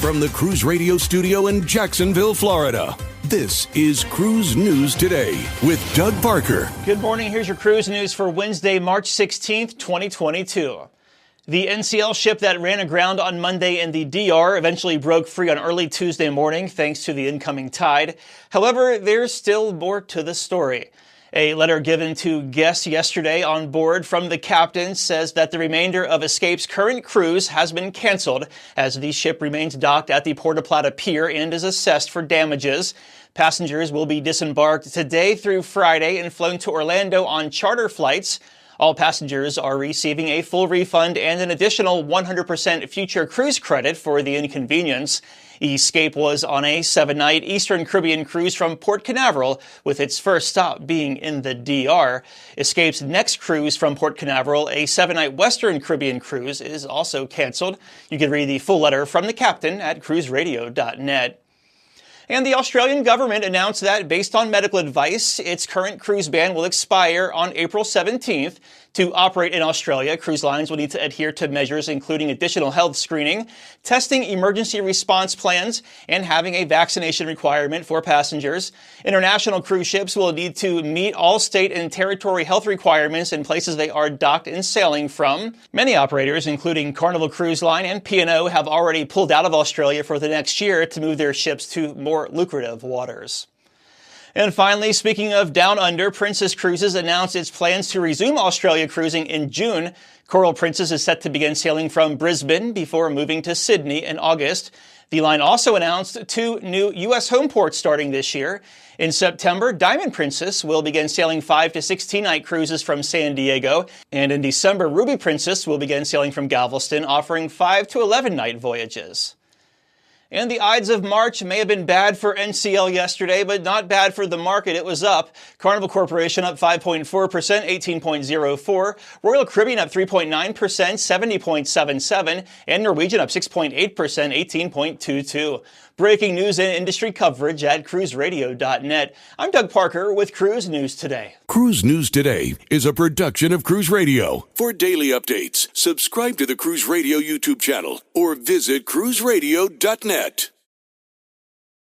From the Cruise Radio studio in Jacksonville, Florida, this is Cruise News Today with Doug Parker. Good morning. Here's your cruise news for Wednesday, March 16th, 2022. The NCL ship that ran aground on Monday in the DR eventually broke free on early Tuesday morning thanks to the incoming tide. However, there's still more to the story. A letter given to guests yesterday on board from the captain says that the remainder of Escape's current cruise has been canceled as the ship remains docked at the Puerto Plata Pier and is assessed for damages. Passengers will be disembarked today through Friday and flown to Orlando on charter flights. All passengers are receiving a full refund and an additional 100% future cruise credit for the inconvenience. Escape was on a 7-night Eastern Caribbean cruise from Port Canaveral, with its first stop being in the DR. Escape's next cruise from Port Canaveral, a 7-night Western Caribbean cruise, is also canceled. You can read the full letter from the captain at cruiseradio.net. And the Australian government announced that, based on medical advice, its current cruise ban will expire on April 17th. To operate in Australia, cruise lines will need to adhere to measures including additional health screening, testing emergency response plans, and having a vaccination requirement for passengers. International cruise ships will need to meet all state and territory health requirements in places they are docked and sailing from. Many operators, including Carnival Cruise Line and P&O, have already pulled out of Australia for the next year to move their ships to more lucrative waters. And finally, speaking of Down Under, Princess Cruises announced its plans to resume Australia cruising in June. Coral Princess is set to begin sailing from Brisbane before moving to Sydney in August. The line also announced 2 new U.S. homeports starting this year. In September, Diamond Princess will begin sailing 5 to 16-night cruises from San Diego. And in December, Ruby Princess will begin sailing from Galveston, offering 5 to 11-night voyages. And the Ides of March may have been bad for NCL yesterday, but not bad for the market. It was up. Carnival Corporation up 5.4%, 18.04. Royal Caribbean up 3.9%, 70.77. And Norwegian up 6.8%, 18.22. Breaking news and industry coverage at cruiseradio.net. I'm Doug Parker with Cruise News Today. Cruise News Today is a production of Cruise Radio. For daily updates, subscribe to the Cruise Radio YouTube channel or visit cruiseradio.net.